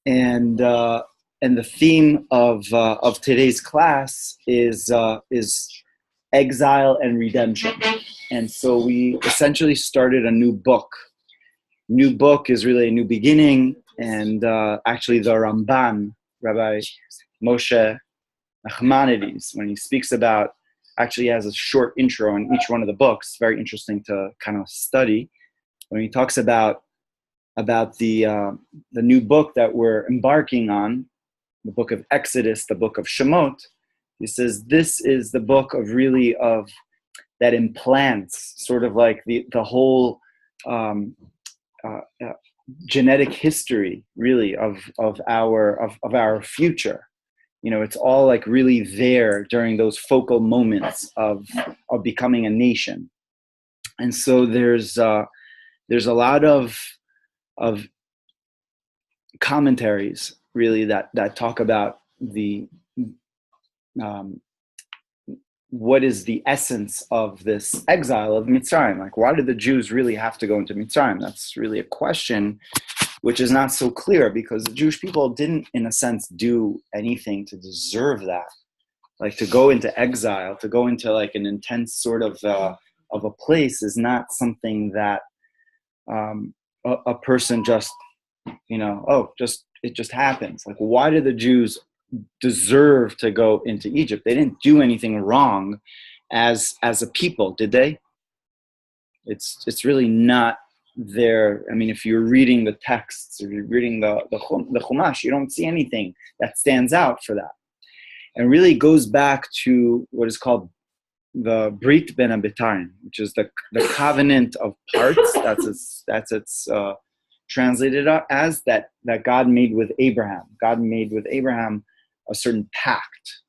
And the theme of today's class is Exile and Redemption. And so we essentially started a new book. New book is really a new beginning, and actually the Ramban, Rabbi Moshe Nachmanides, when he speaks about, actually has a short intro in each one of the books, very interesting to kind of study. When he talks about the new book that we're embarking on, the book of Exodus, the book of Shemot, he says this is the book of that implants sort of like the whole genetic history, really, of our future. You know, it's all like really there during those focal moments of becoming a nation. And so there's a lot of commentaries really that talk about what is the essence of this exile of Mitzrayim. Like, why did the Jews really have to go into Mitzrayim? That's really a question which is not so clear, because the Jewish people didn't, in a sense, do anything to deserve that. Like, to go into exile, to go into like an intense sort of a place is not something that a person just, it just happens. Like, why did the Jews deserve to go into Egypt? They didn't do anything wrong as a people, did they? It's really not there. I mean, if you're reading the texts, if you're reading the Chumash, you don't see anything that stands out for that. And really goes back to what is called the Brit Ben Abitarim, which is the covenant of parts. That's its translated as that God made with Abraham. God made with Abraham a certain pact.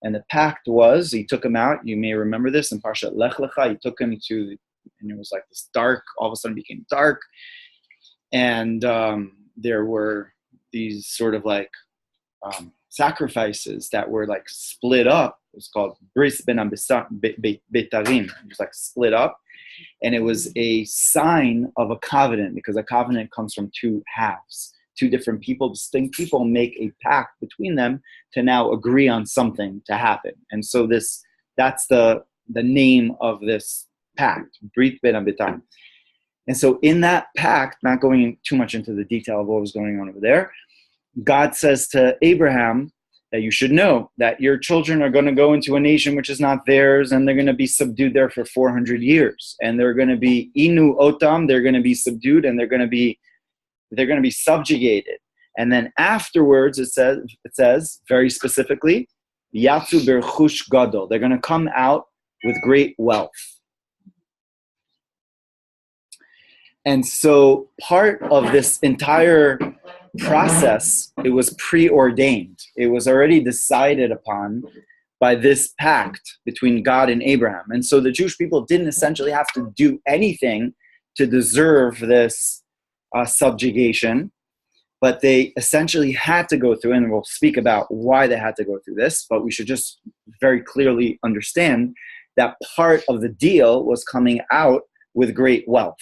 And the pact was, he took him out, you may remember this in Parshat Lech Lecha, he took him to, and it was like this dark, all of a sudden became dark. And there were these sort of like sacrifices that were like split up. It was called Bris Ben Betarim. It was like split up. And it was a sign of a covenant, because a covenant comes from two halves. Two different people, distinct people, make a pact between them to now agree on something to happen. And so that's the name of this pact, Brit Ben Abitam. And so in that pact, not going too much into the detail of what was going on over there, God says to Abraham that you should know that your children are going to go into a nation which is not theirs, and they're going to be subdued there for 400 years. And they're going to be Inu Otam, they're going to be subdued, and they're going to be subjugated. And then afterwards, it says very specifically, Yatsu berchush gadol. They're going to come out with great wealth. And so part of this entire process, it was preordained. It was already decided upon by this pact between God and Abraham. And so the Jewish people didn't essentially have to do anything to deserve this subjugation, but they essentially had to go through, and we'll speak about why they had to go through this, but we should just very clearly understand that part of the deal was coming out with great wealth.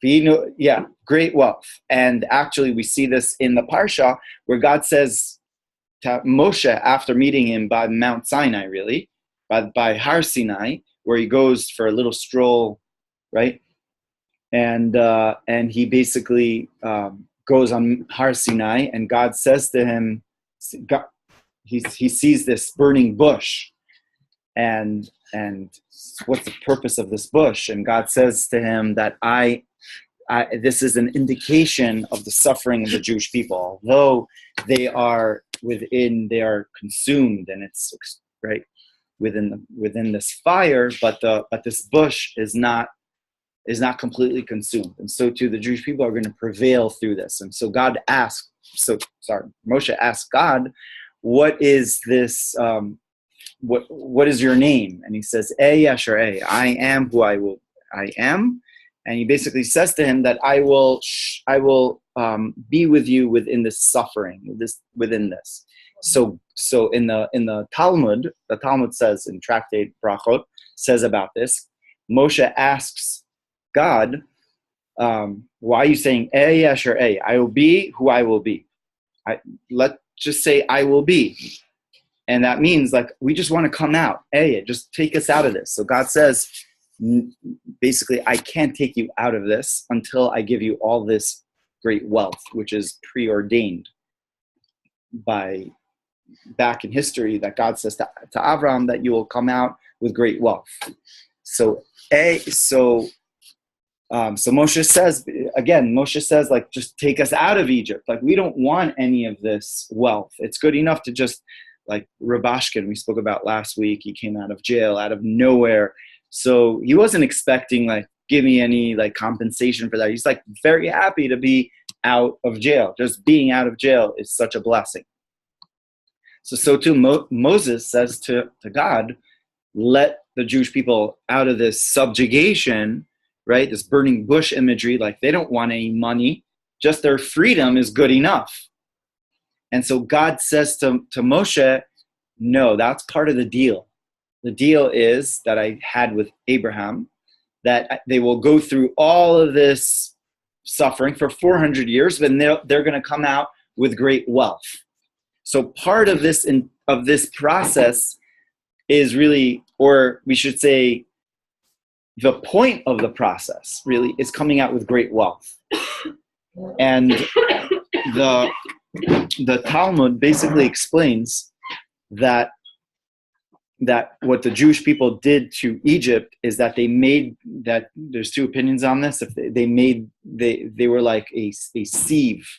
Great wealth. And actually we see this in the Parsha where God says to Moshe, after meeting him by Mount Sinai, really, by Har Sinai, where he goes for a little stroll, right? And he basically goes on Har Sinai, and God says to him, he sees this burning bush, and what's the purpose of this bush? And God says to him that this is an indication of the suffering of the Jewish people, although they are consumed, and it's right within this fire, but this bush is not completely consumed. And so too, the Jewish people are going to prevail through this. And so Moshe asked God, what is this, what is your name? And he says, Yasher, I am who I am. And he basically says to him that I will be with you within this suffering, within this. So in the Talmud says, in Tractate Brachot, says about this, Moshe asks God, why are you saying yesh or I will be who I will be? Let's just say I will be. And that means like, we just want to come out. Just take us out of this. So God says, basically, I can't take you out of this until I give you all this great wealth, which is preordained by back in history, that God says to Abraham that you will come out with great wealth. So Moshe says, again, like, just take us out of Egypt. Like, we don't want any of this wealth. It's good enough to just, like Rabashkin, we spoke about last week, he came out of jail, out of nowhere. So he wasn't expecting, like, give me any, like, compensation for that. He's, like, very happy to be out of jail. Just being out of jail is such a blessing. So too, Moses says to God, let the Jewish people out of this subjugation, right? This burning bush imagery, like, they don't want any money. Just their freedom is good enough. And so God says to Moshe, no, that's part of the deal. The deal is that I had with Abraham, that they will go through all of this suffering for 400 years, but they're going to come out with great wealth. So part of this process is really, or we should say, the point of the process really is coming out with great wealth. And the Talmud basically explains that what the Jewish people did to Egypt is that they made that, there's two opinions on this. If they were like a sieve,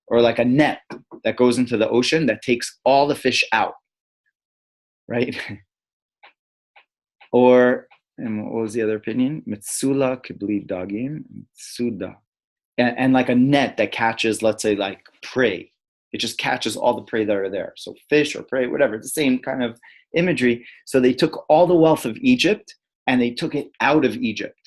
or like a net that goes into the ocean that takes all the fish out, right? Or, and what was the other opinion? Mitsula kibli dagim, mitsuda. And like a net that catches, let's say, like prey. It just catches all the prey that are there. So fish or prey, whatever, the same kind of imagery. So they took all the wealth of Egypt and they took it out of Egypt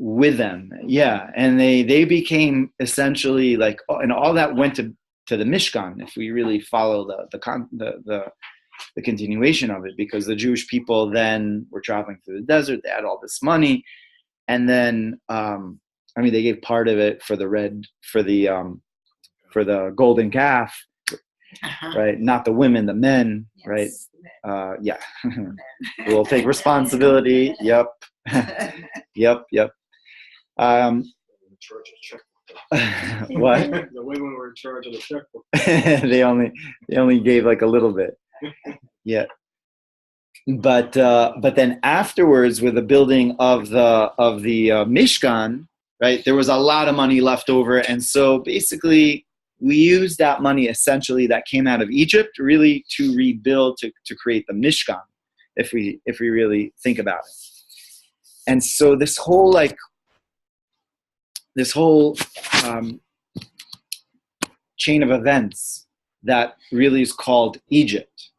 with them. Yeah. And they became essentially like, and all that went to the Mishkan, if we really follow the continuation of it, because the Jewish people then were traveling through the desert. They had all this money. And then, they gave part of it for the golden calf, right? Not the women, the men, yes. Right? Yeah. We'll take responsibility. Yep. Yep. What? The women were in charge of the checkbook. They only gave like a little bit. Yeah. But then afterwards, with the building of the Mishkan, right, there was a lot of money left over, and so basically we used that money essentially that came out of Egypt really to rebuild, to create the Mishkan, if we really think about it. And so this whole chain of events that really is called Egypt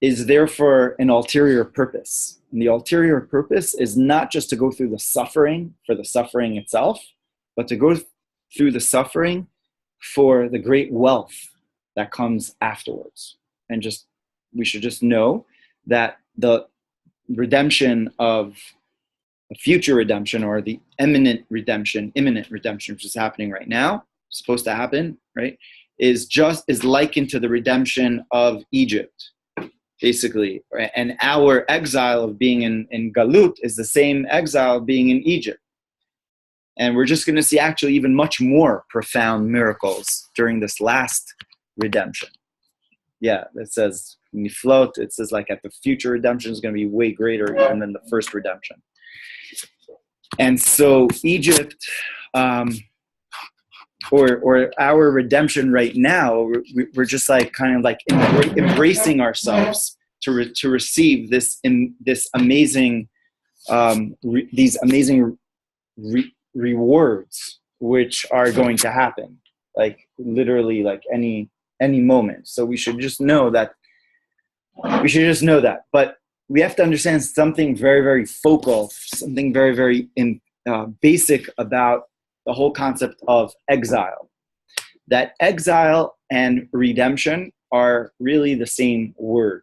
is there for an ulterior purpose. And the ulterior purpose is not just to go through the suffering for the suffering itself, but to go through the suffering for the great wealth that comes afterwards. And we should just know that the redemption of a future redemption, or the imminent redemption, which is happening right now, supposed to happen, right, is likened to the redemption of Egypt, basically. And our exile of being in Galut is the same exile of being in Egypt. And we're just going to see actually even much more profound miracles during this last redemption. Yeah, it says, when you float, it says like at the future redemption is going to be way greater even than the first redemption. And so Egypt, or our redemption right now, we're just like kind of like embracing ourselves to receive this amazing these amazing rewards, which are going to happen, like literally like any moment. So we should just know that. But we have to understand something very, very focal, something very, very basic about the whole concept of exile. That exile and redemption are really the same word.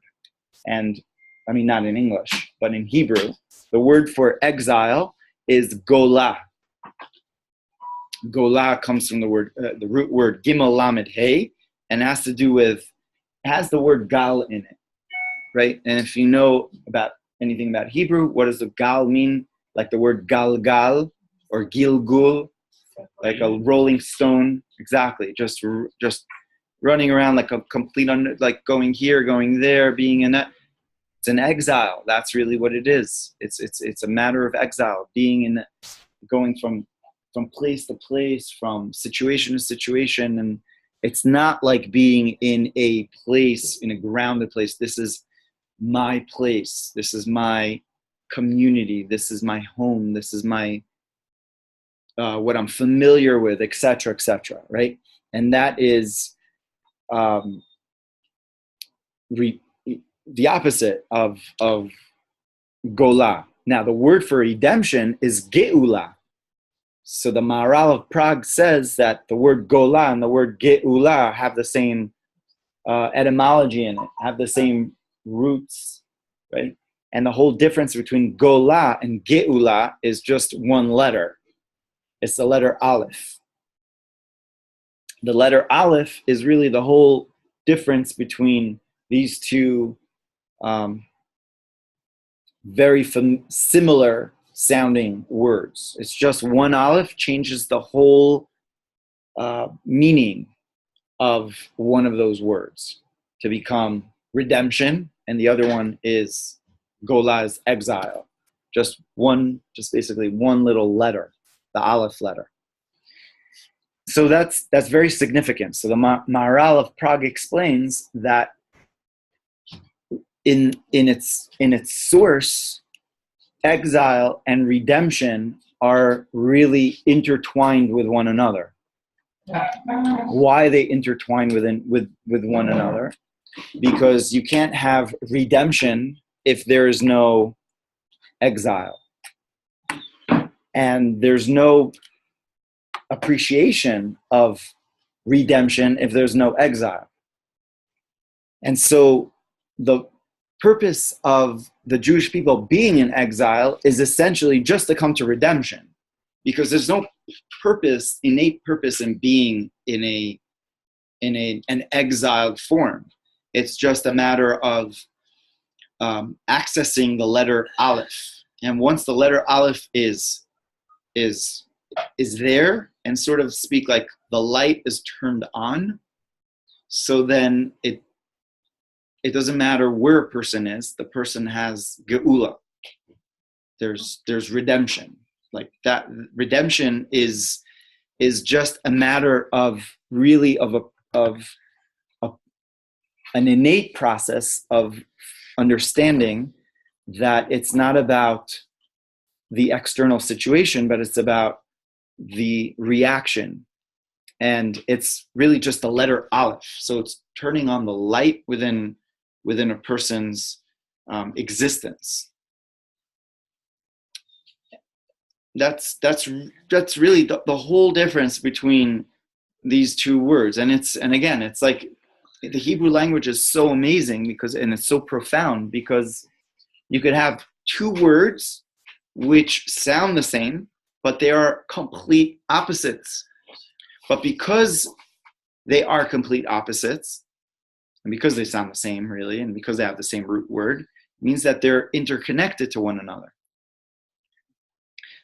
And not in English, but in Hebrew, the word for exile is golah. Gola comes from the root word gimel lamed hey, and has to do with, it has the word gal in it, right? And if you know about anything about Hebrew, what does the gal mean? Like the word galgal or gilgul, like a rolling stone. Exactly, just running around like a complete, like going here, going there, being in that. It's an exile. That's really what it is. It's a matter of exile, being in, going from place to place, from situation to situation. And it's not like being in a place, in a grounded place. This is my place. This is my community. This is my home. This is my, what I'm familiar with, etc., etc., right? And that is the opposite of Gola. Now, the word for redemption is Geula. So the Maharal of Prague says that the word Gola and the word Geula have the same etymology in it, have the same roots, right? And the whole difference between Gola and Geula is just one letter. It's the letter Aleph. The letter Aleph is really the whole difference between these two very similar sounding words. It's just one Aleph changes the whole meaning of one of those words to become redemption, and the other one is Gola's exile. Just basically one little letter, the Aleph letter. So that's very significant. So the Maharal of Prague explains that in its source, exile and redemption are really intertwined with one another. Why they intertwine with one another? Because you can't have redemption if there is no exile, and there's no appreciation of redemption if there's no exile. And so the purpose of the Jewish people being in exile is essentially just to come to redemption, because there's no innate purpose in being in an exiled form. It's just a matter of accessing the letter Aleph. And once the letter Aleph is there, and sort of speak like the light is turned on, so then it doesn't matter where a person is, the person has geula. There's redemption. Like that redemption is just a matter of really of an innate process of understanding that it's not about the external situation, but it's about the reaction. And it's really just the letter Aleph. So it's turning on the light within a person's existence. That's really the whole difference between these two words. And again, it's like the Hebrew language is so amazing and it's so profound, because you could have two words which sound the same, but they are complete opposites. But because they are complete opposites, and because they sound the same, really, and because they have the same root word, it means that they're interconnected to one another.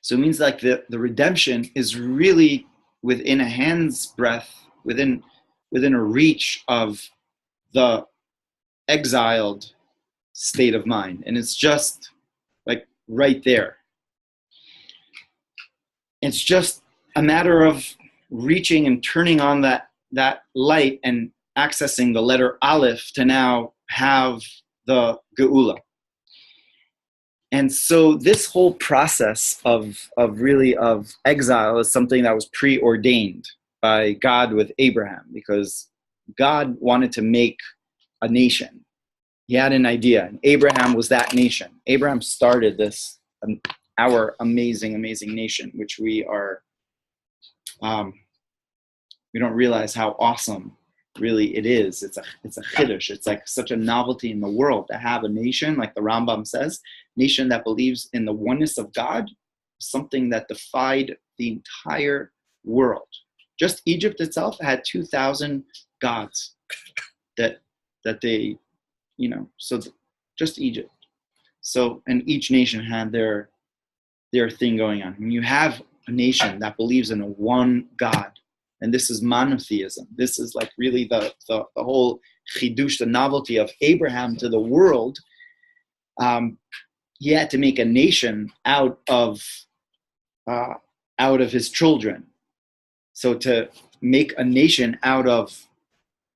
So it means like the redemption is really within a hand's breadth, within a reach of the exiled state of mind. And it's just like right there. It's just a matter of reaching and turning on that light and accessing the letter Aleph to now have the Geula. And so this whole process of exile is something that was preordained by God with Abraham, because God wanted to make a nation. He had an idea, and Abraham was that nation. Abraham started this, our amazing, amazing nation, which we are, we don't realize how awesome really it is. It's a chiddush. It's like such a novelty in the world to have a nation, like the Rambam says, nation that believes in the oneness of God, something that defied the entire world. Just Egypt itself had 2,000 gods that they, so just Egypt. So, and each nation had their thing going on. When you have a nation that believes in a one God, and this is monotheism, this is like really the whole chidush, the novelty of Abraham to the world. He had to make a nation out of his children. So to make a nation out of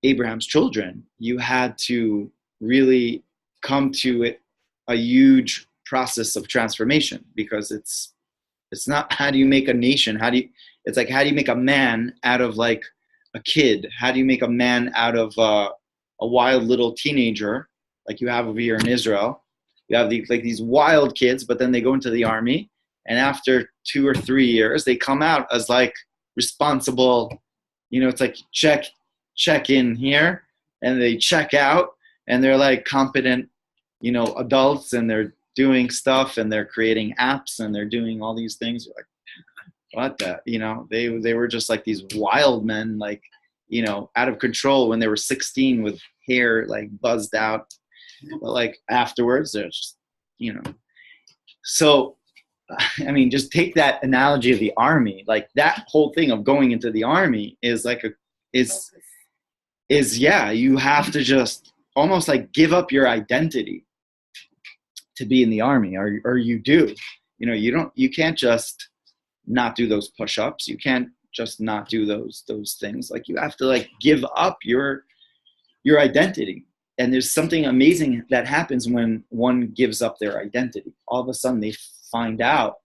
Abraham's children, you had to really come to a huge process of transformation, because it's not how do you make a nation, it's like how do you make a man out of like a kid, how do you make a man out of a wild little teenager like you have over here in Israel. You have these wild kids, but then they go into the army, and after 2 or 3 years they come out as like responsible, it's like check in here, and they check out, and they're like competent, adults, and they're doing stuff, and they're creating apps, and they're doing all these things. You're like, what the, they were just like these wild men, like, out of control when they were 16 with hair like buzzed out. But like afterwards, they're just, So, I mean, just take that analogy of the army. Like that whole thing of going into the army is like you have to just almost like give up your identity to be in the army, or you do. You can't just not do those push-ups. You can't just not do those things. Like you have to like give up your identity. And there's something amazing that happens when one gives up their identity. All of a sudden they find out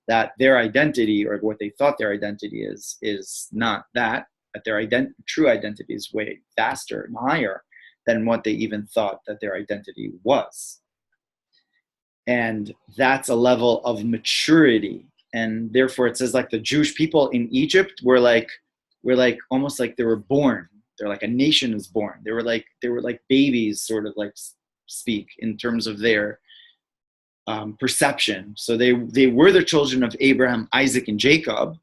that their identity, or what they thought their identity is not that their true identity is way vaster and higher than what they even thought that their identity was. And that's a level of maturity. And therefore it says like the Jewish people in Egypt were like almost like they were born. They're like a nation is born. They were like babies, sort of like speak, in terms of their perception. So they were the children of Abraham, Isaac, and Jacob,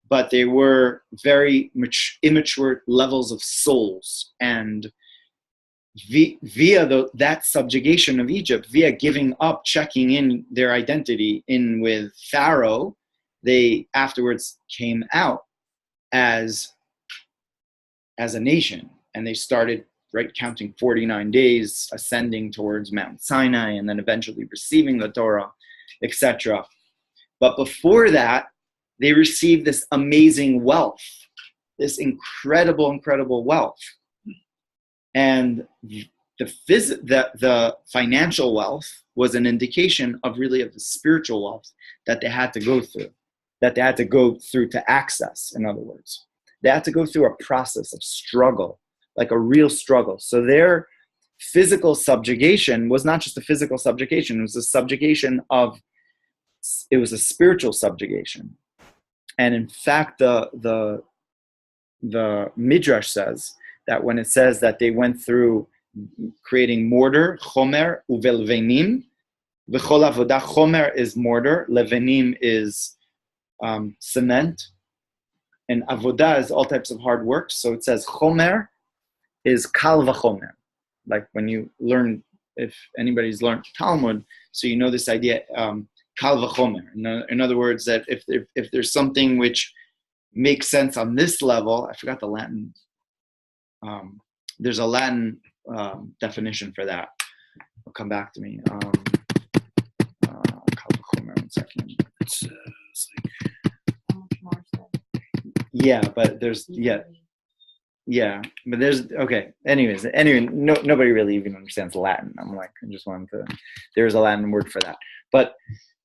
but they were very immature levels of souls. And via that subjugation of Egypt, via giving up, checking in their identity in with Pharaoh, they afterwards came out as a nation, and they started counting 49 days, ascending towards Mount Sinai, and then eventually receiving the Torah, etc. But before that, they received this amazing wealth, this incredible wealth. And the financial wealth was an indication of the spiritual wealth that they had to go through, to access, in other words. They had to go through a process of struggle, like a real struggle. So their physical subjugation was not just a physical subjugation, it was a spiritual subjugation. And in fact, the Midrash says that when it says that they went through creating mortar, chomer, uvelvenim, v'chol avodah, chomer is mortar, levenim is cement, and avodah is all types of hard work. So it says chomer is kal v'chomer. Like when you learn, if anybody's learned Talmud, so you know this idea, kal v'chomer. In other words, that if there's something which makes sense on this level, I forgot the Latin. There's a Latin definition for that. It'll come back to me. Kal v'chomer, 1 second. It's like, yeah, but there's but there's okay. Anyway, nobody really even understands Latin. I just wanted to. There's a Latin word for that, but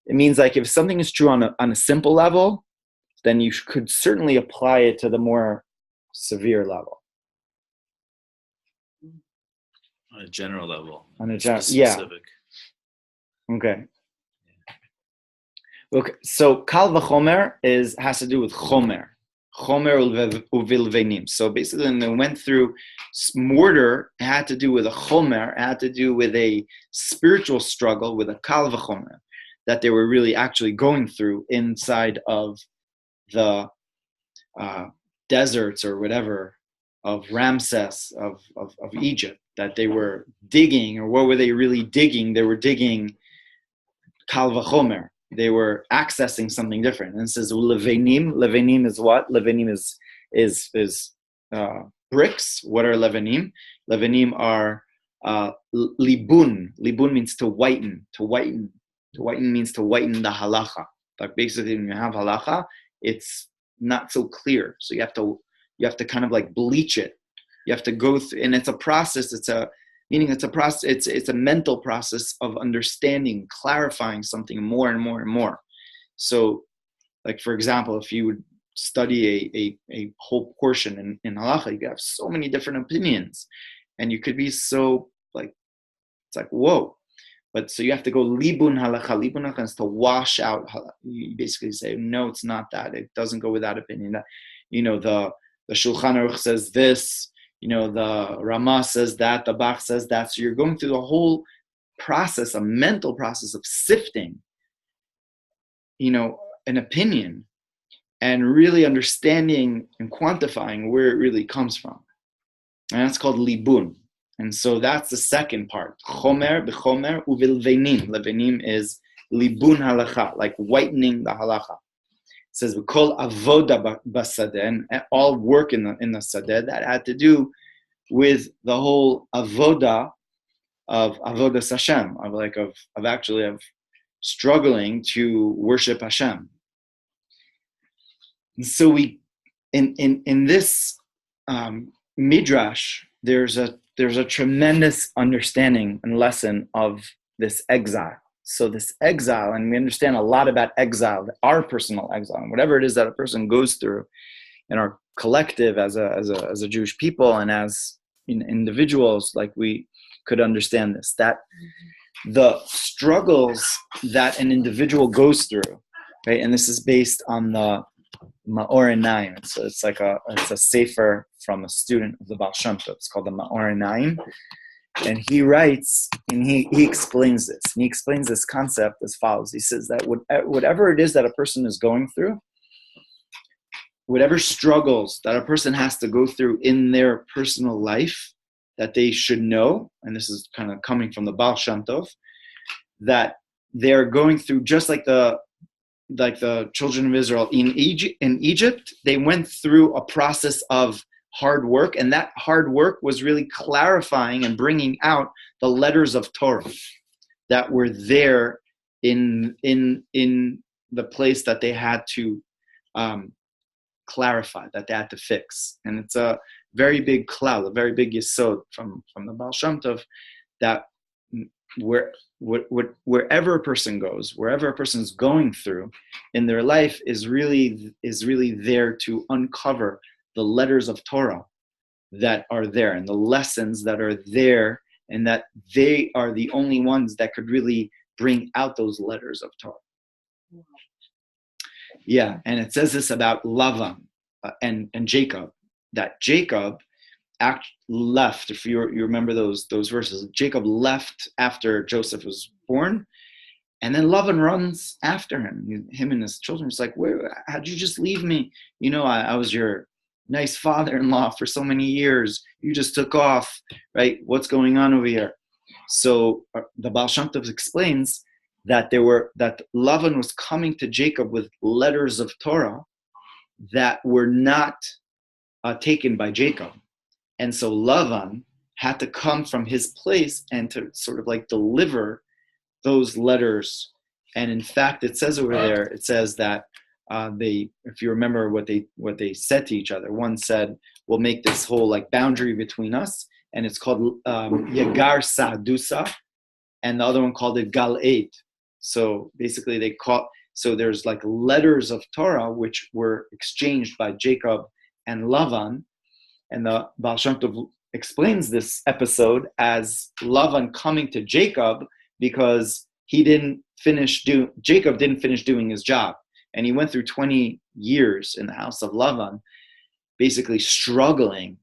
it means like if something is true on a simple level, then you could certainly apply it to the more severe level. On a general level. On a specific. Yeah. Okay. Okay. So kal v'chomer has to do with chomer. Chomer uvilvenim. So basically, when they went through mortar, it had to do with a chomer. It had to do with a spiritual struggle, with a kal v'chomer, that they were really actually going through inside of the deserts or whatever of Ramses of Egypt that they were digging, or what were they really digging? They were digging Kal Vachomer. They were accessing something different. And it says levenim. Levenim is what? Levenim is bricks. What are levenim? Levenim are libun. Libun means to whiten. To whiten. To whiten means to whiten the halacha. Like basically, when you have halacha, it's not so clear. So you have to kind of like bleach it. You have to go through, and it's a process. It's a process. It's a mental process of understanding, clarifying something more and more and more. So, like for example, if you would study a whole portion in halacha, you have so many different opinions, and you could be so like, it's like whoa. But so you have to go libun halacha. Libun halacha is to wash out. You basically say, no, it's not that. It doesn't go with that opinion. That, the Shulchan Aruch says this. The Ramah says that. The Bach says that. So you're going through the whole process, a mental process of sifting, an opinion, and really understanding and quantifying where it really comes from. And that's called libun. And so that's the second part. Chomer, b'chomer, uvilvenim. Levenim is libun halacha, like whitening the halacha. It says, we call avoda basadeh, and all work in the sadeh that had to do with the whole avoda of avodas Hashem, of struggling to worship Hashem. And so we, in this midrash, there's a tremendous understanding and lesson of this exile. So this exile, and we understand a lot about exile, our personal exile, and whatever it is that a person goes through in our collective as a Jewish people and as individuals, like we could understand this, that the struggles that an individual goes through, right? And this is based on the Ma'or Einayim. So it's a sefer from a student of the B'aal Shem Tov. It's called the Ma'or Einayim. And he writes, and he explains this. And he explains this concept as follows. He says that whatever it is that a person is going through, whatever struggles that a person has to go through in their personal life, that they should know, and this is kind of coming from the B'aal Shem Tov, that they're going through just like the children of Israel in Egypt, they went through a process of hard work, and that hard work was really clarifying and bringing out the letters of Torah that were there in the place that they had to clarify, that they had to fix. And it's a very big klal, a very big yesod from the B'aal Shem Tov, that wherever a person goes, wherever a person is going through in their life is really there to uncover the letters of Torah that are there and the lessons that are there, and that they are the only ones that could really bring out those letters of Torah. Yeah, and it says this about Lavan and Jacob, that Jacob left. If you remember those verses, Jacob left after Joseph was born, and then Lavan runs after him and his children. It's like, how'd you just leave me? I was your nice father-in-law for so many years. You just took off, right? What's going on over here? So the B'aal Shem Tov explains that Lavan was coming to Jacob with letters of Torah that were not taken by Jacob. And so Lavan had to come from his place and to sort of like deliver those letters. And in fact, it says over there, it says that if you remember what they said to each other, one said, we'll make this whole like boundary between us, and it's called Yagar Sa'dusa, and the other one called it Gal Eid. So basically so there's like letters of Torah which were exchanged by Jacob and Lavan, and the B'aal Shem Tov explains this episode as Lavan coming to Jacob because Jacob didn't finish doing his job. And he went through 20 years in the house of Lavan, basically struggling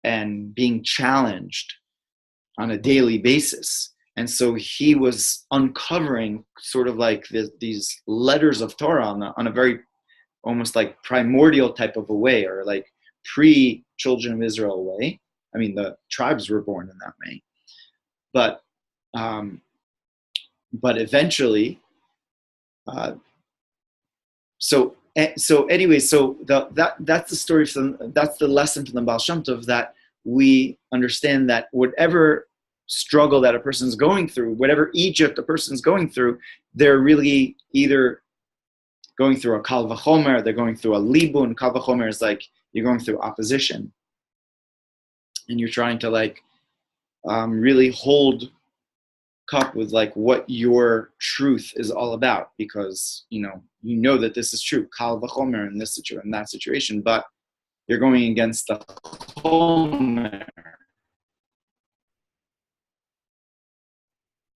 and being challenged on a daily basis. And so he was uncovering sort of like these letters of Torah on a very almost like primordial type of a way, or like pre-children of Israel way. I mean, the tribes were born in that way, but eventually, so anyway, that's the story that's the lesson from the B'aal Shem Tov, that we understand that whatever struggle that a person's going through, whatever Egypt a person's going through, they're really either going through a kal v'chomer, they're going through a libun. Kal v'chomer is like you're going through opposition, and you're trying to like really hold cup with like what your truth is all about, because you know that this is true, kal v'chomer in this situation, in that situation, but you're going against the chomer.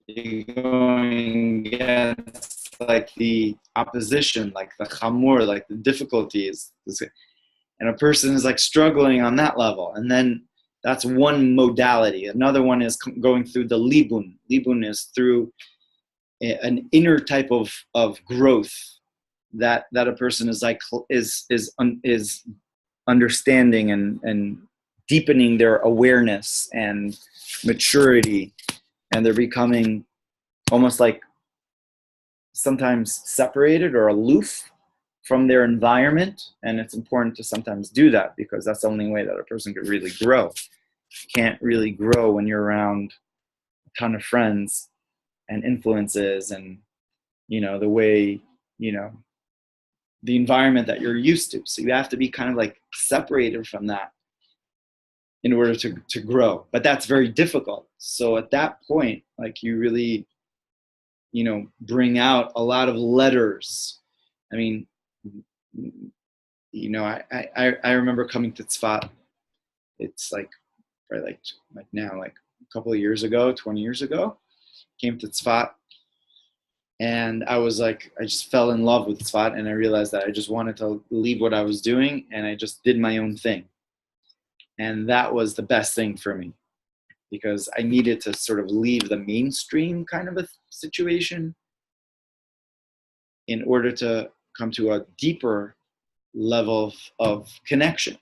You're going against like the opposition, like the chamur, like the difficulties, and a person is like struggling on that level. And then that's one modality. Another one is going through the libun. Libun is through an inner type of growth that a person is like is understanding and deepening their awareness and maturity, and they're becoming almost like sometimes separated or aloof from their environment. And it's important to sometimes do that, because that's the only way that a person can really grow. You can't really grow when you're around a ton of friends and influences and, the way, the environment that you're used to. So you have to be kind of like separated from that in order to grow. But that's very difficult. So at that point, like you really, bring out a lot of letters. I mean, I remember coming to Tzfat. It's like probably like now, like a couple of years ago, 20 years ago, came to Tzfat. And I was like, I just fell in love with Tzfat, and I realized that I just wanted to leave what I was doing, and I just did my own thing. And that was the best thing for me, because I needed to sort of leave the mainstream kind of a situation in order to come to a deeper level of connection.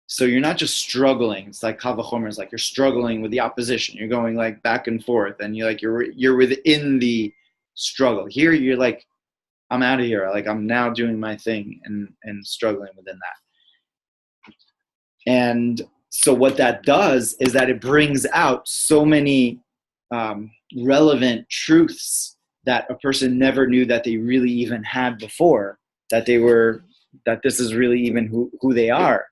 So you're not just struggling. It's like kal v'chomer is like you're struggling with the opposition. You're going like back and forth, and you're within the struggle. Here you're like, I'm out of here. Like I'm now doing my thing and struggling within that. And so what that does is that it brings out so many relevant truths that a person never knew that they really even had before, that this is really even who they are.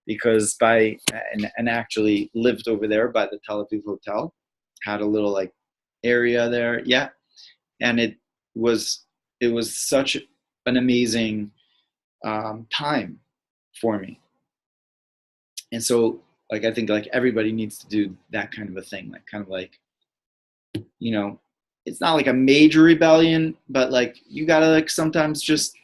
Because and actually lived over there by the Tel Aviv Hotel, had a little like area there. Yeah. And it was such an amazing time for me. And so like, I think like everybody needs to do that kind of a thing, like kind of like, it's not like a major rebellion, but like you gotta like sometimes just,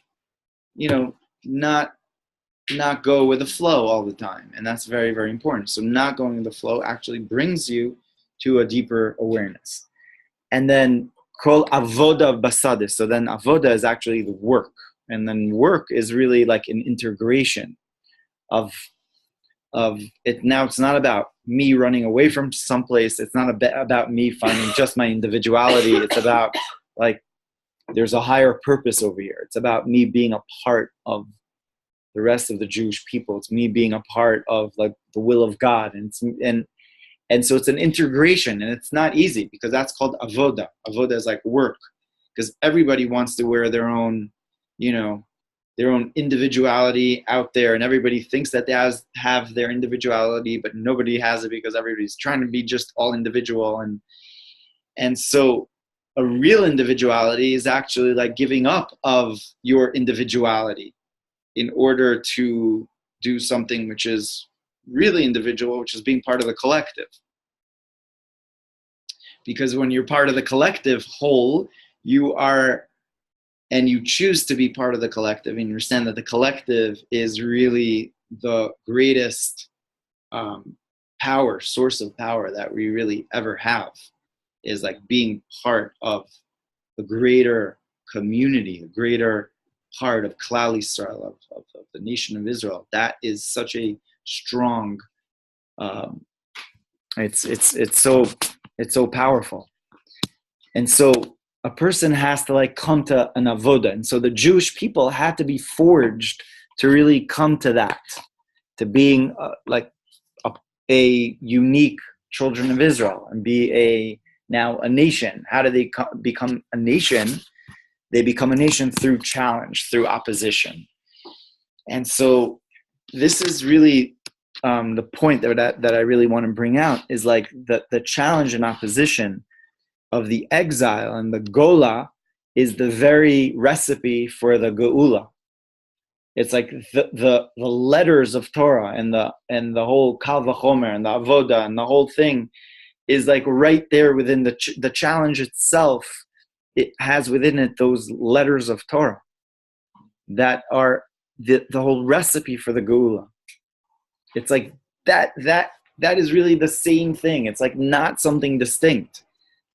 not go with the flow all the time. And that's very, very important. So not going with the flow actually brings you to a deeper awareness. And then kol avoda basadis. So then avoda is actually the work. And then work is really like an integration of it. Now it's not about me running away from someplace. It's not about me finding just my individuality. It's about like, there's a higher purpose over here. It's about me being a part of the rest of the Jewish people. It's me being a part of like the will of God. And so it's an integration, and it's not easy, because that's called avoda. Avoda is like work, because everybody wants to wear their own, their own individuality out there, and everybody thinks that they have their individuality, but nobody has it, because everybody's trying to be just all individual. And so a real individuality is actually like giving up of your individuality in order to do something which is really individual, which is being part of the collective. Because when you're part of the collective whole, you are, and you choose to be part of the collective, and you understand that the collective is really the greatest source of power that we really ever have, is like being part of a greater community, a greater part of Klal Yisrael, of the nation of Israel. That is such a strong. It's so powerful, and so a person has to like come to an avoda, and so the Jewish people had to be forged to really come to that, to being a unique children of Israel and be now a nation. How do they become a nation? They become a nation through challenge, through opposition. And so this is really the point that I really want to bring out is like the challenge and opposition of the exile and the gola is the very recipe for the geula. It's like the letters of Torah and the whole kal vachomer and the avoda and the whole thing is like right there within the challenge itself. It has within it those letters of Torah that are the whole recipe for the geula. It's like that is really the same thing. It's like not something distinct.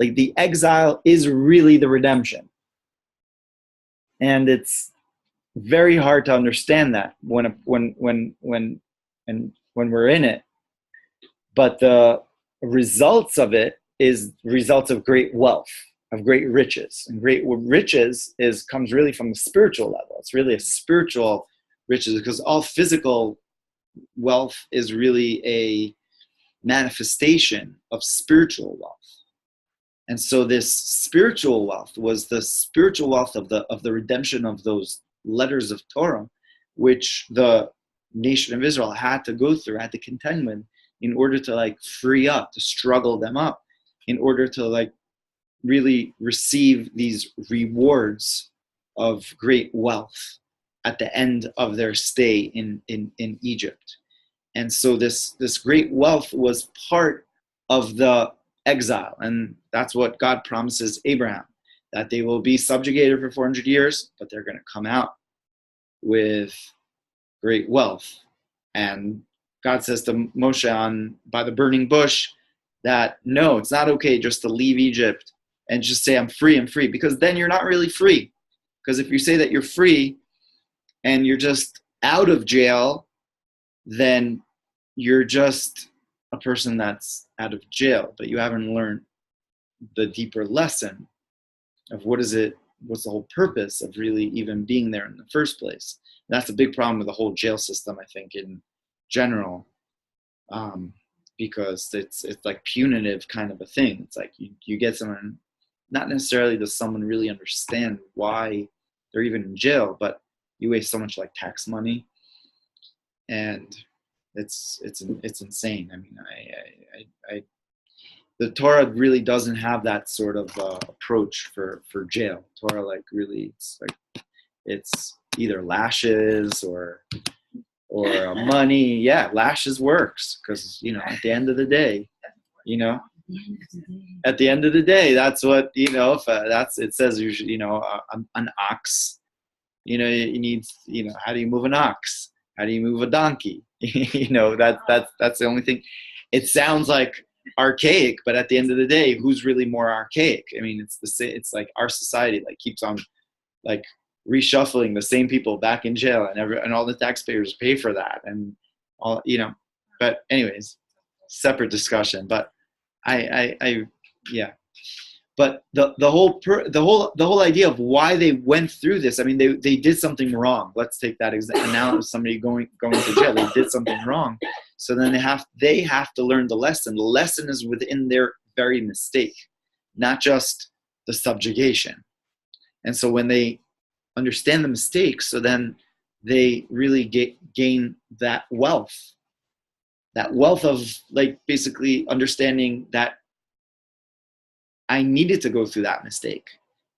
Like the exile is really the redemption, and it's very hard to understand that when we're in it. But the results of it is results of great wealth, of great riches, and great riches comes really from the spiritual level. It's really a spiritual riches, because all physical wealth is really a manifestation of spiritual wealth. And so this spiritual wealth was the spiritual wealth of the redemption of those letters of Torah, which the nation of Israel had to go through, had to contend with, in order to like free up, to struggle them up, in order to like really receive these rewards of great wealth at the end of their stay in Egypt. And so this great wealth was part of the exile, and that's what God promises Abraham, that they will be subjugated for 400 years, but they're going to come out with great wealth. And God says to Moshe by the burning bush that no, it's not okay just to leave Egypt and just say I'm free, because then you're not really free. Because if you say that you're free and you're just out of jail, then you're just a person that's out of jail, but you haven't learned the deeper lesson of what's the whole purpose of really even being there in the first place. And that's a big problem with the whole jail system, I think, in general, because it's like punitive kind of a thing. It's like you get someone, not necessarily does someone really understand why they're even in jail, but you waste so much like tax money, and it's insane. I mean, the Torah really doesn't have that sort of approach for jail. Torah like really it's either lashes or money. Yeah, lashes works, because at the end of the day, at the end of the day, that's what if it says usually an ox, you need how do you move an ox? How do you move a donkey? That's the only thing. It sounds like archaic, but at the end of the day, who's really more archaic? I mean, it's like our society like keeps on like reshuffling the same people back in jail, and all the taxpayers pay for that, and all But anyways, separate discussion. But yeah. But the whole idea of why they went through this, I mean, they did something wrong. Let's take that example. Now somebody going to jail, they did something wrong. So then they have to learn the lesson. The lesson is within their very mistake, not just the subjugation. And so when they understand the mistake, so then they really gain that wealth of like basically understanding that I needed to go through that mistake,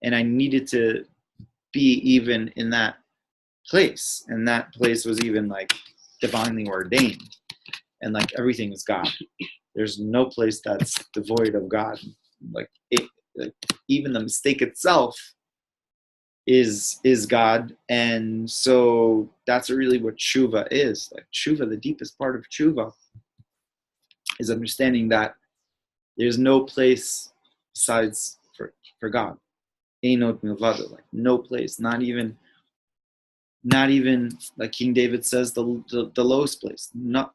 and I needed to be even in that place, and that place was even like divinely ordained, and like everything is God. There's no place that's devoid of God. Like even the mistake itself is God, and so that's really what tshuva is. Like tshuva, the deepest part of tshuva is understanding that there's no place besides for God. Einot milvado, like no place, not even not even, like King David says, the lowest place. Not,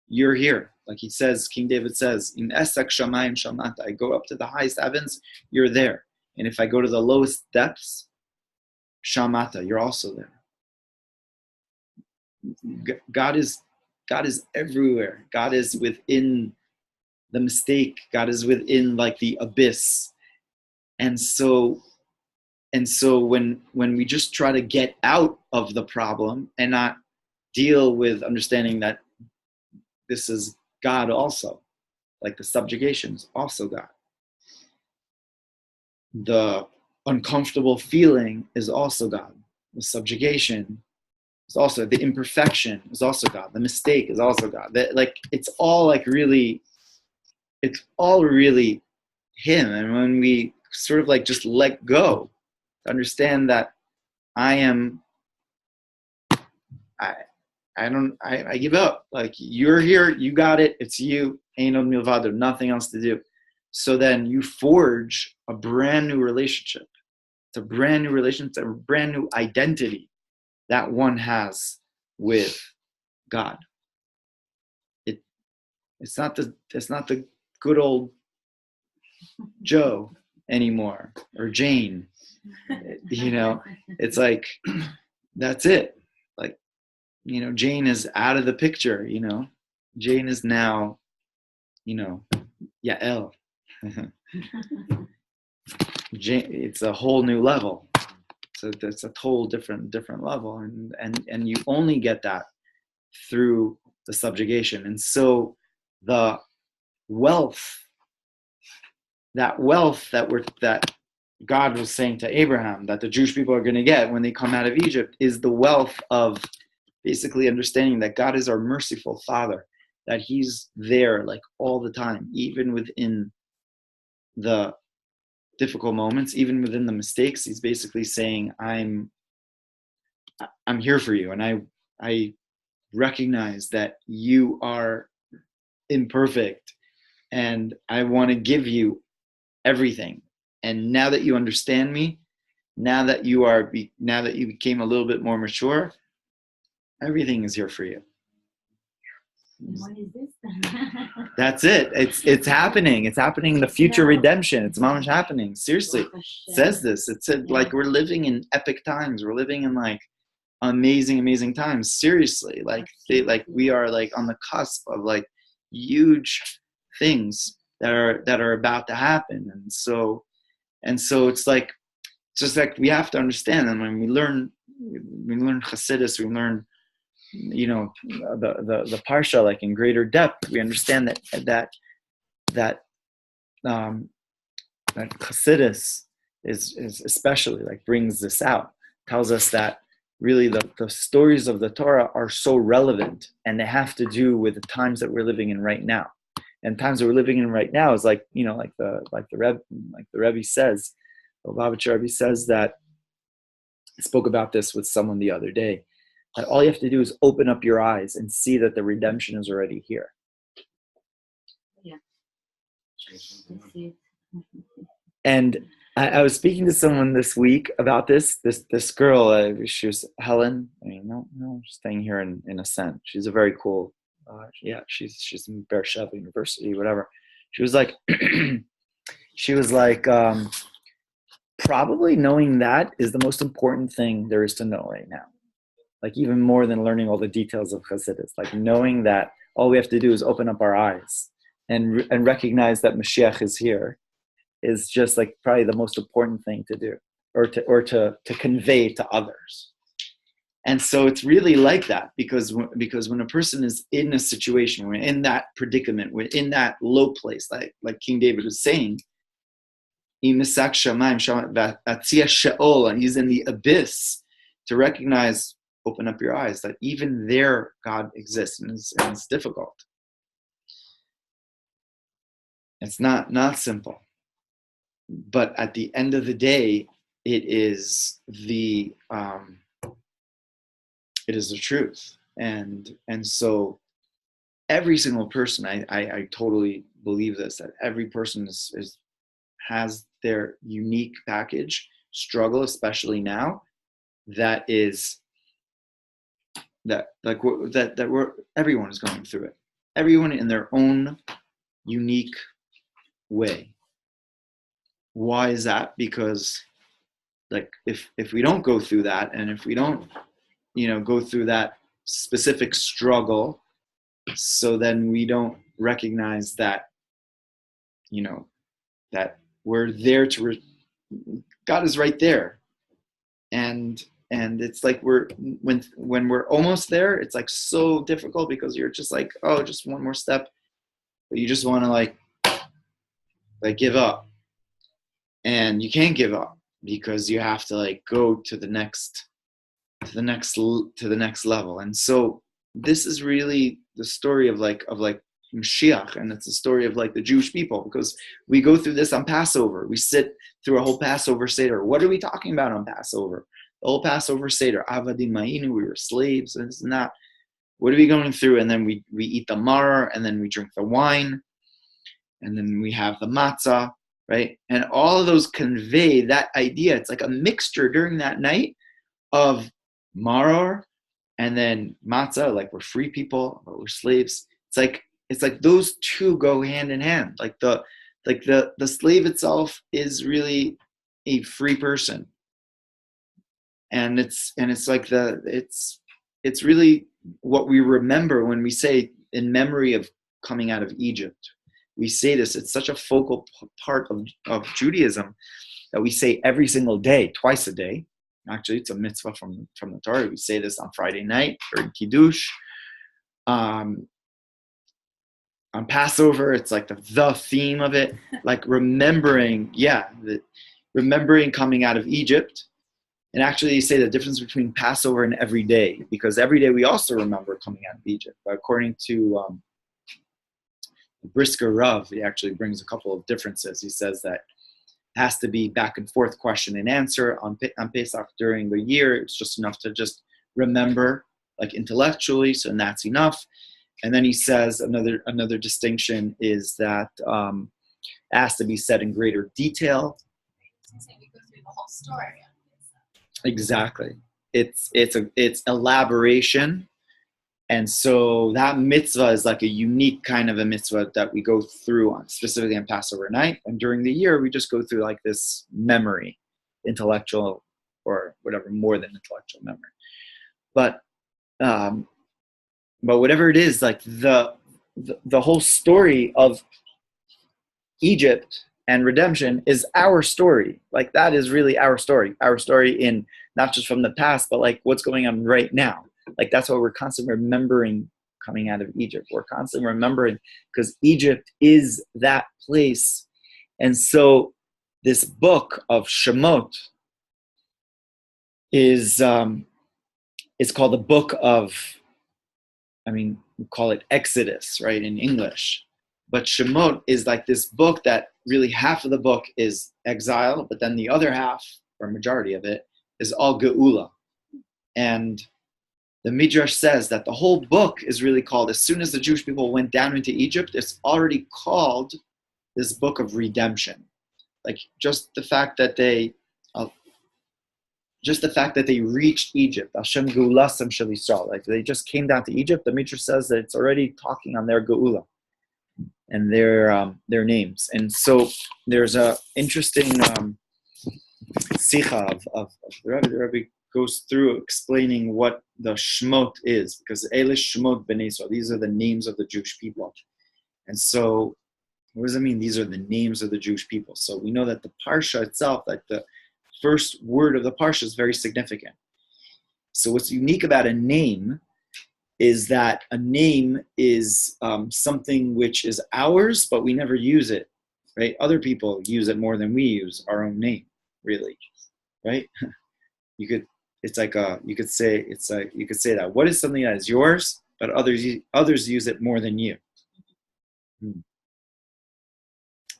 you're here. Like he says, King David says, in Esak Shamayim Shamata, I go up to the highest heavens, you're there. And if I go to the lowest depths, Shamata, you're also there. God is everywhere. God is within the mistake. God is within like the abyss. And so when we just try to get out of the problem and not deal with understanding that this is God also, like the subjugation is also God. The uncomfortable feeling is also God. The subjugation is also, the imperfection is also God. The mistake is also God. Like it's all really Him. And when we sort of like just let go, understand that I give up. Like you're here, you got it, it's you, ain't no milvado, nothing else to do. So then you forge a brand new relationship. It's a brand new relationship, a brand new identity that one has with God. It's not the good old Joe anymore or Jane. It's like that's it. Like, Jane is out of the picture. Jane is now, Yael. Jane, it's a whole new level. So that's a whole different level, and you only get that through the subjugation. And so the wealth that God was saying to Abraham that the Jewish people are going to get when they come out of Egypt is the wealth of basically understanding that God is our merciful Father, that He's there like all the time, even within the difficult moments, even within the mistakes. He's basically saying, I'm here for you, and I recognize that you are imperfect, and I want to give you everything. And now that you understand me, now that you became a little bit more mature, everything is here for you. What is this? That's it. It's happening. It's happening. The future redemption. It's mamash happening. Seriously, it says this. It said like we're living in epic times. We're living in like amazing times. Seriously, we are like on the cusp of like huge things that are about to happen. And so it's like just like we have to understand. And when we learn Chassidus, we learn the parsha like in greater depth. We understand that Chassidus is especially like brings this out, tells us that really the stories of the Torah are so relevant, and they have to do with the times that we're living in right now. And times that we're living in right now is like the Rebbe says, the Lubavitcher Rebbe says that, I spoke about this with someone the other day, that all you have to do is open up your eyes and see that the redemption is already here. Yeah. And I was speaking to someone this week about this girl. She was Helen. No, staying here in Ascent. She's a very cool. She's in B'aal Shem University, whatever. She was like, probably knowing that is the most important thing there is to know right now. Like even more than learning all the details of Chassidus, like knowing that all we have to do is open up our eyes and recognize that Mashiach is here is just like probably the most important thing to do, or to convey to others. And so it's really like that because when a person is in a situation, we're in that predicament, we're in that low place, like King David was saying, and he's in the abyss, to recognize, open up your eyes, that even there God exists, and it's difficult. It's not simple. But at the end of the day, it is the truth. And so every single person, I totally believe this, that every person has their unique package, struggle, especially now, that is everyone is going through it. Everyone in their own unique way. Why is that? Because like if we don't go through that, and if we don't, go through that specific struggle, so then we don't recognize that, that we're there God is right there. And it's like when we're almost there, it's like so difficult because you're just like, oh, just one more step, but you just want to like give up, and you can't give up because you have to like go to the next level. And so this is really the story of Mashiach, and it's the story of like the Jewish people, because we go through this on Passover. We sit through a whole Passover Seder. What are we talking about on Passover? The whole Passover Seder, Avadim Ma'inu, we were slaves, and this and that. What are we going through? And then we eat the maror, and then we drink the wine, and then we have the matzah, right? And all of those convey that idea. It's like a mixture during that night of maror and then matzah, like we're free people, but we're slaves. It's like those two go hand in hand. Like the slave itself is really a free person. And it's really what we remember when we say in memory of coming out of Egypt. We say this, it's such a focal part of Judaism that we say every single day, twice a day. Actually, it's a mitzvah from the Torah. We say this on Friday night during Kiddush. On Passover, it's like the theme of it, like remembering coming out of Egypt. And actually, you say the difference between Passover and every day, because every day we also remember coming out of Egypt. But according to Brisker Rav, he actually brings a couple of differences. He says that it has to be back and forth question and answer. On Pesach during the year, it's just enough to just remember, like intellectually, so that's enough. And then he says another distinction is that it has to be said in greater detail. We go through the whole story. Exactly. It's elaboration. And so that mitzvah is like a unique kind of a mitzvah that we go through specifically on Passover night. And during the year, we just go through like this memory, intellectual or whatever, more than intellectual memory. But whatever it is, like the whole story of Egypt and redemption is our story. Like that is really our story in not just from the past, but like what's going on right now. Like that's why we're constantly remembering coming out of Egypt. We're constantly remembering because Egypt is that place. And so this book of Shemot is it's called the book of, we call it Exodus, right, in English. But Shemot is like this book that really half of the book is exile, but then the other half, or majority of it, is all Geula. And the Midrash says that the whole book is really called, as soon as the Jewish people went down into Egypt, it's already called this book of redemption. Like just the fact that they reached Egypt, Hashem Geulasem Shel Yisrael, like they just came down to Egypt, the Midrash says that it's already talking on their Geula and their names. And so there's a interesting sicha of the Rebbe. The Rebbe goes through explaining what the Shemot is, because Elish Shemot Bnei Yisrael, these are the names of the Jewish people. And so what does it mean? These are the names of the Jewish people. So we know that the Parsha itself, like the first word of the Parsha, is very significant. So what's unique about a name is that a name is something which is ours, but we never use it, right? Other people use it more than we use our own name, really, right? You could say that. What is something that is yours, but others use it more than you?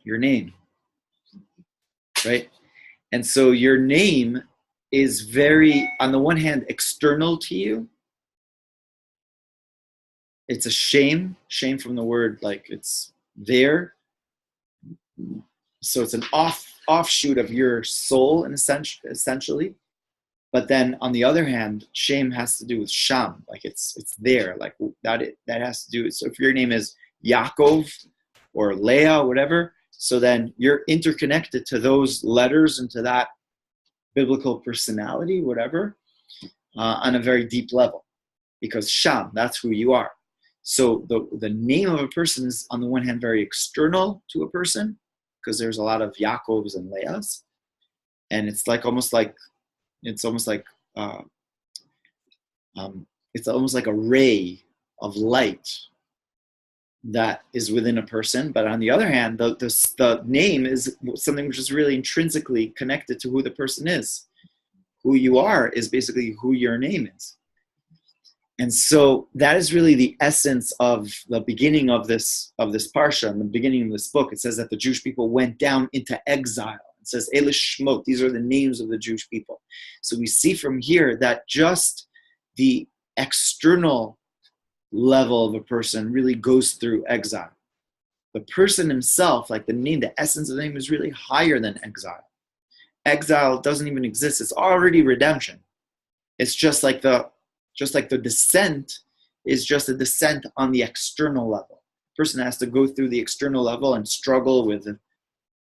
Your name, right? And so your name is very, on the one hand, external to you. It's a shame from the word, like it's there. So it's an offshoot of your soul, essentially. But then on the other hand, shame has to do with sham, like it's there, like that has to do. So if your name is Yaakov or Leah, whatever, so then you're interconnected to those letters and to that biblical personality, whatever, on a very deep level, because sham, that's who you are. So the name of a person is on the one hand very external to a person, because there's a lot of Yaakovs and Leahs, and it's almost like a ray of light that is within a person. But on the other hand, the name is something which is really intrinsically connected to who the person is. Who you are is basically who your name is. And so that is really the essence of the beginning of this parsha, in the beginning of this book. It says that the Jewish people went down into exile. It says, Eile Shemot, these are the names of the Jewish people. So we see from here that just the external level of a person really goes through exile. The person himself, like the name, the essence of the name is really higher than exile. Exile doesn't even exist. It's already redemption. It's just like the descent is just a descent on the external level. A person has to go through the external level and struggle with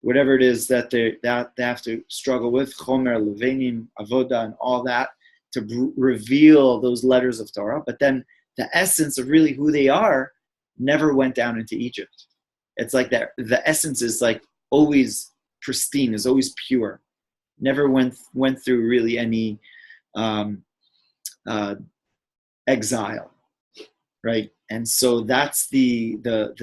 whatever it is that they have to struggle with, chomer, levanim, avoda, and all that, to reveal those letters of Torah. But then the essence of really who they are never went down into Egypt. It's like that. The essence is like always pristine, is always pure. Never went through really any exile, right? And so that's the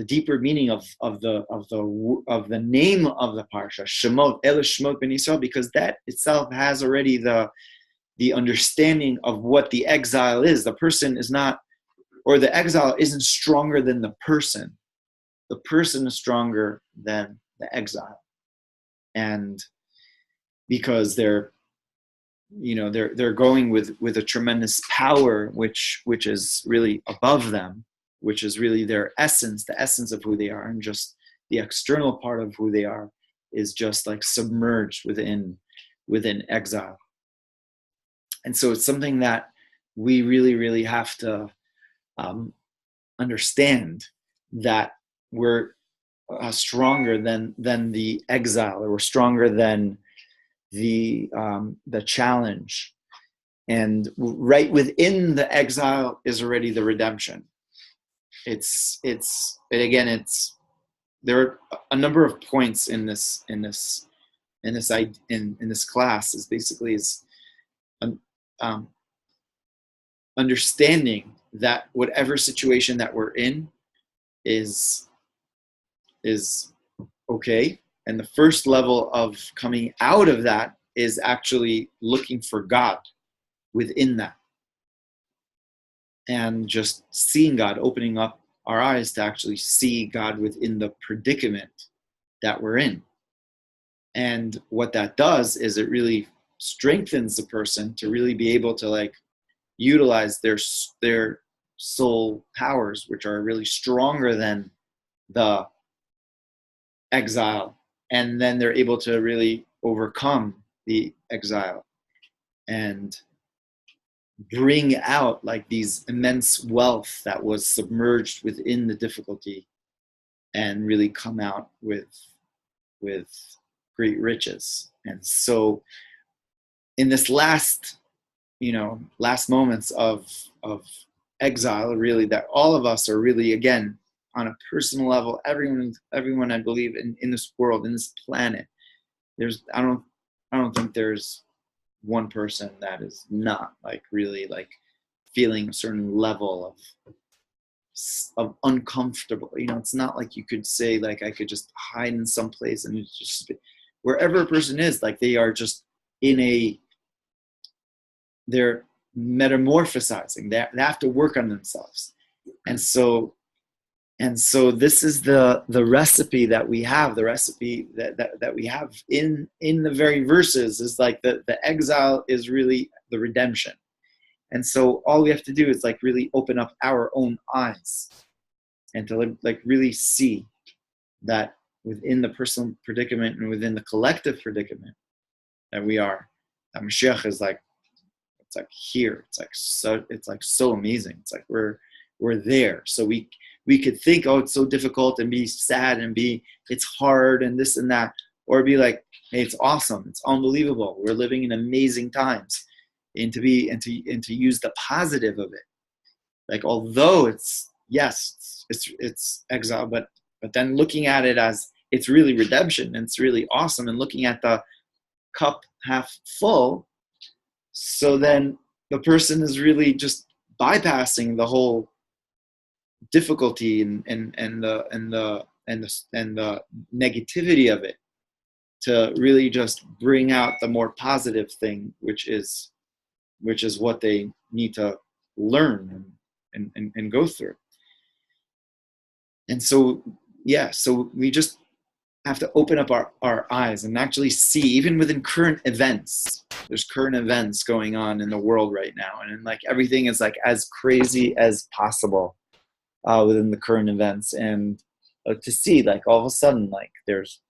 deeper meaning of the name of the parsha, Shemot, Eile Shemot ben Yisrael, because that itself has already the understanding of what the exile is. The person is not, or the exile isn't stronger than the person. The person is stronger than the exile, and because they're going with a tremendous power, which is really above them, which is really their essence, the essence of who they are, and just the external part of who they are is just like submerged within exile. And so it's something that we really, really have to understand, that we're stronger than the exile, or we're stronger than the challenge. And right within the exile is already the redemption. There are a number of points in this class. Is basically understanding that whatever situation that we're in is okay. And the first level of coming out of that is actually looking for God within that. And just seeing God, opening up our eyes to actually see God within the predicament that we're in. And what that does is it really strengthens the person to really be able to like utilize their soul powers, which are really stronger than the exile. And then they're able to really overcome the exile and bring out like these immense wealth that was submerged within the difficulty, and really come out with great riches. And so in this last moments of exile, really, that all of us are really, again, on a personal level, everyone I believe in this world, in this planet, I don't think there's one person that is not like really like feeling a certain level of uncomfortable. It's not like you could say like I could just hide in some place, and it's just wherever a person is, like they are just they're metamorphosizing. They have to work on themselves. And so this is the recipe that we have, the recipe that we have in the very verses, is like the exile is really the redemption. And so all we have to do is like really open up our own eyes and to like really see that within the personal predicament and within the collective predicament that we are, that Mashiach is like It's like here. It's like so amazing. It's like we're there. So we could think, oh, it's so difficult, and be sad and be it's hard and this and that, or be like, hey, it's awesome. It's unbelievable. We're living in amazing times, and to use the positive of it. Like, although it's exile, but then looking at it as it's really redemption, and it's really awesome, and looking at the cup half full, so then the person is really just bypassing the whole difficulty and the negativity of it, to really just bring out the more positive thing, which is what they need to learn and go through. And so we just have to open up our eyes and actually see, even within current events. There's current events going on in the world right now, and like everything is like as crazy as possible within the current events. And to see, like, all of a sudden, like, there's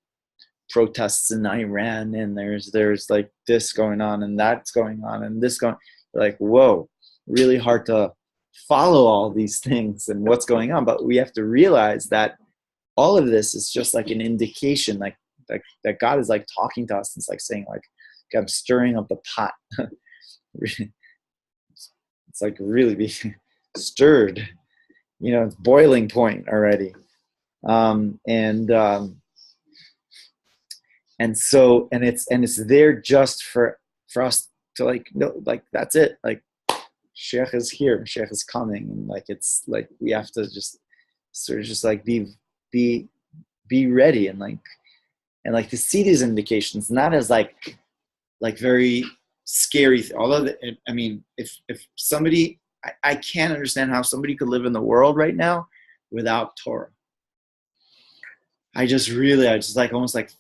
protests in Iran, and there's like this going on, and that's going on, and this going, like, whoa, really hard to follow all these things and what's going on. But we have to realize that all of this is just like an indication, like that God is like talking to us. It's like saying, like, okay, I'm stirring up the pot. It's like really being stirred, it's boiling point already. And it's there just for us to, like, no, like, that's it. Like, Sheikh is here, Sheikh is coming, and like, it's like we have to just sort of just like be ready, and like to see these indications, not as like very scary. Although, I mean, if somebody, I can't understand how somebody could live in the world right now without Torah. I just like almost like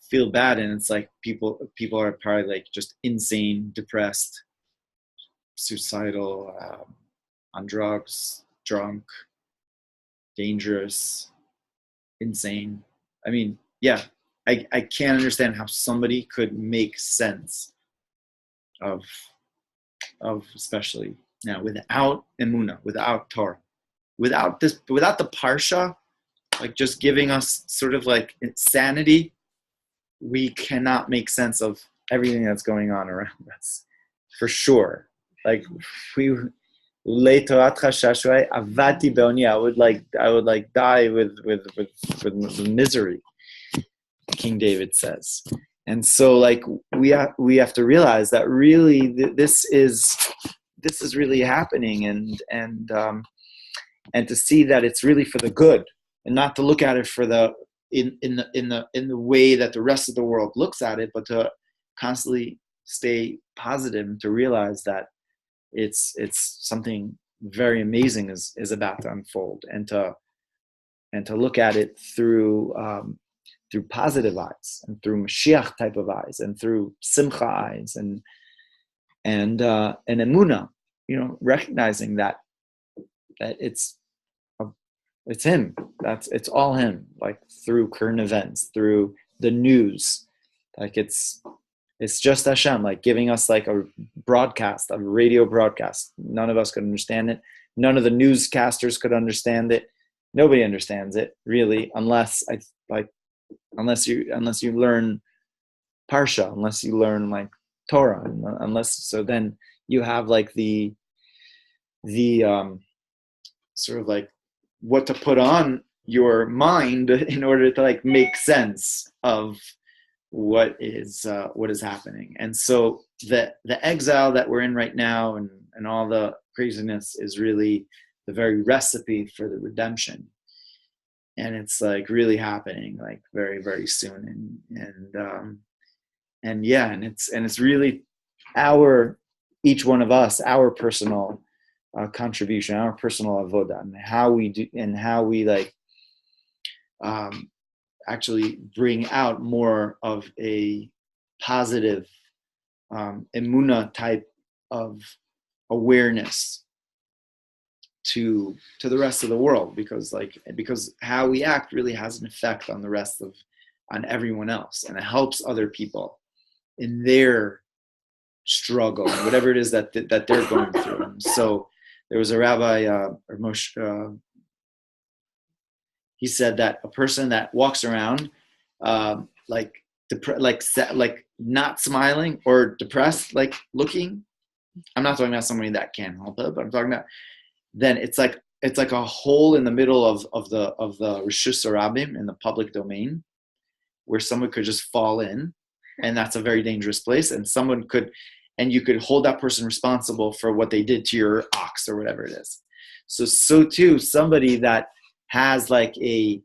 feel bad, and it's like people are probably like just insane, depressed, suicidal, on drugs, drunk, dangerous, insane. I mean, yeah, I can't understand how somebody could make sense of especially now, without emunah, without Torah, without the parsha, like just giving us sort of like sanity. We cannot make sense of everything that's going on around us, for sure. Like, I would like die with misery, King David says. And so, like, we have to realize that really this is really happening, and to see that it's really for the good, and not to look at it for the in the way that the rest of the world looks at it, but to constantly stay positive, and to realize that it's something very amazing is about to unfold, and to look at it through positive eyes, and through Mashiach type of eyes, and through Simcha eyes, and Emunah, recognizing that it's him. It's all him. Like, through current events, through the news, like it's just Hashem, like giving us like a broadcast, a radio broadcast. None of us could understand it. None of the newscasters could understand it. Nobody understands it really, unless you learn Parsha, unless you learn like Torah, so then you have like the sort of like what to put on your mind in order to like make sense of what is happening. And so the exile that we're in right now, and all the craziness, is really the very recipe for the redemption. And it's like really happening like very, very soon. And it's really each one of us, our personal contribution, our personal avodah, and how we do, and how we like actually bring out more of a positive emunah type of awareness to the rest of the world, because how we act really has an effect on on everyone else, and it helps other people in their struggle, whatever it is that they're going through. And so there was a rabbi, he said that a person that walks around like not smiling or depressed, like looking. I'm not talking about somebody that can't help it, but I'm talking about then it's like a hole in the middle of the Rishus Harabim, in the public domain, where someone could just fall in, and that's a very dangerous place. And you could hold that person responsible for what they did to your ox or whatever it is. So too, somebody that has like a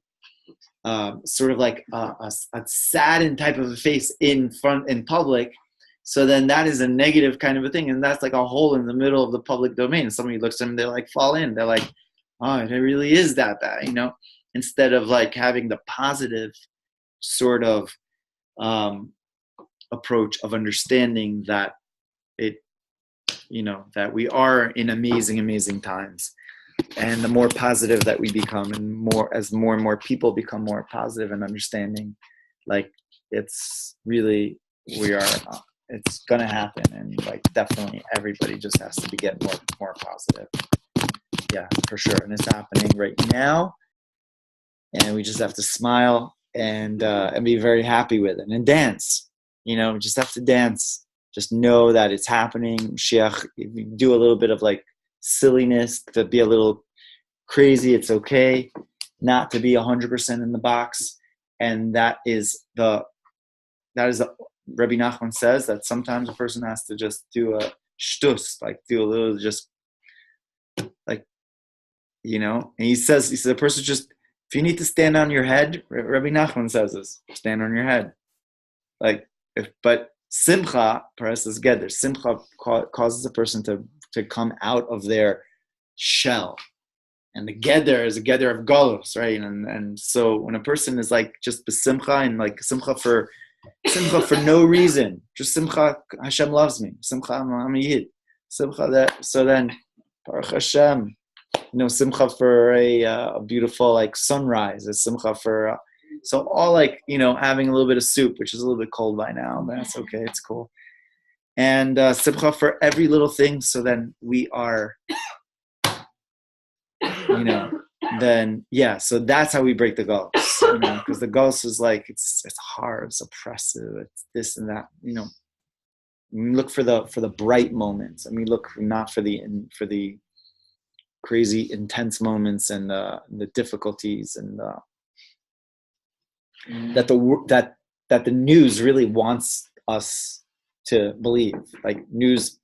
sort of like a saddened type of a face in public, so then that is a negative kind of a thing, and that's like a hole in the middle of the public domain. Somebody looks at them, they like fall in. They're like, oh, it really is that bad, instead of like having the positive sort of approach of understanding that that we are in amazing times. And the more positive that we become, and as more and more people become more positive and understanding, like it's going to happen. And like definitely everybody just has to get more positive. Yeah, for sure. And it's happening right now. And we just have to smile and be very happy with it and dance. We just have to dance. Just know that it's happening. Mashiach, if you do a little bit of like silliness, to be a little crazy, it's okay not to be 100% in the box. And that is Rabbi Nachman says that sometimes a person has to just do a shtus, like do a little, just like, and he says a person just, if you need to stand on your head, Rabbi Nachman says this, stand on your head. But simcha, paras geder, simcha causes a person to come out of their shell. And the geder is a geder of galus, right? And so when a person is like just besimcha and like simcha for no reason, just simcha, Hashem loves me, simcha, I'm a yid, simcha that, so then Baruch Hashem, simcha for a beautiful like sunrise, a simcha for so all like having a little bit of soup, which is a little bit cold by now, but that's okay, it's cool. And simcha for every little thing. So then we are, then yeah. So that's how we break the gulls, because the gulls is like it's hard, it's oppressive, it's this and that. We look for the bright moments, and we look not for the crazy intense moments and the difficulties and that the news really wants us to believe. Like news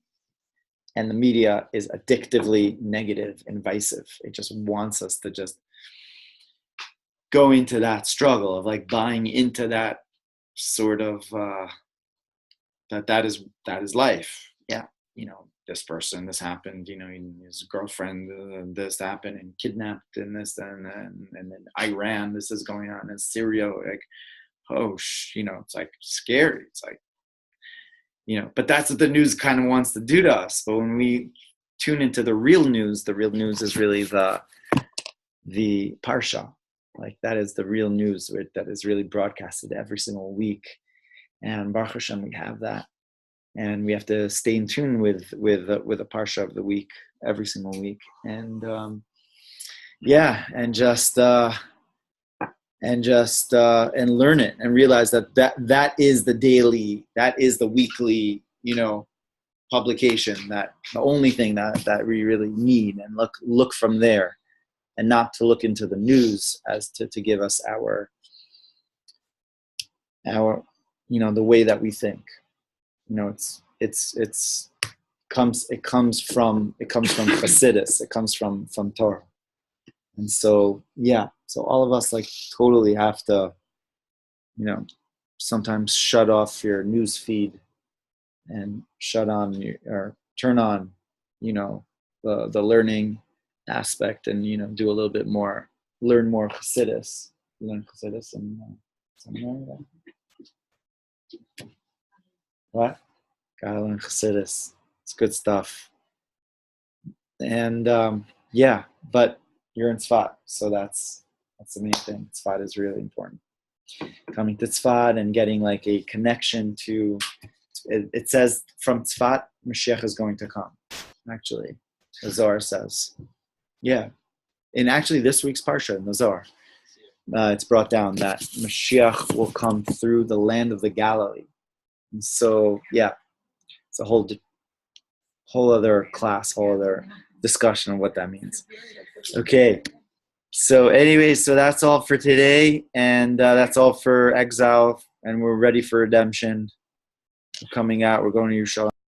and the media is addictively negative, invasive. It just wants us to just go into that struggle of like buying into that sort of that is life. Yeah, this person, this happened, his girlfriend, this happened, and kidnapped, and this, and then Iran, this is going on, and Syria, like, it's like scary. It's like, but that's what the news kind of wants to do to us. But when we tune into the real news is really the parsha. Like that is the real news that is really broadcasted every single week. And Baruch Hashem, we have that. And we have to stay in tune with a parsha of the week every single week, and and learn it and realize that is the daily, that is the weekly, publication, that the only thing that we really need, and look from there, and not to look into the news as to give us our the way that we think. It comes from Chassidus. It comes from Torah. And so all of us like totally have to, sometimes shut off your news feed and turn on, the learning aspect, and do a little bit more, learn more Chassidus. You learn Chassidus and seminary. What? Gotta learn Chassidus. It's good stuff. And but you're in Tzfat, so that's the main thing. Tzfat is really important. Coming to Tzfat and getting like a connection to It says from Tzfat, Mashiach is going to come. Actually, the Zohar says. Yeah. In actually this week's Parsha, in the Zohar, it's brought down that Mashiach will come through the land of the Galilee. And so, yeah, it's a whole other class, whole other discussion of what that means. Okay. So anyway, so that's all for today. And that's all for Exile. And we're ready for Redemption. We're coming out. We're going to Yerushalayim.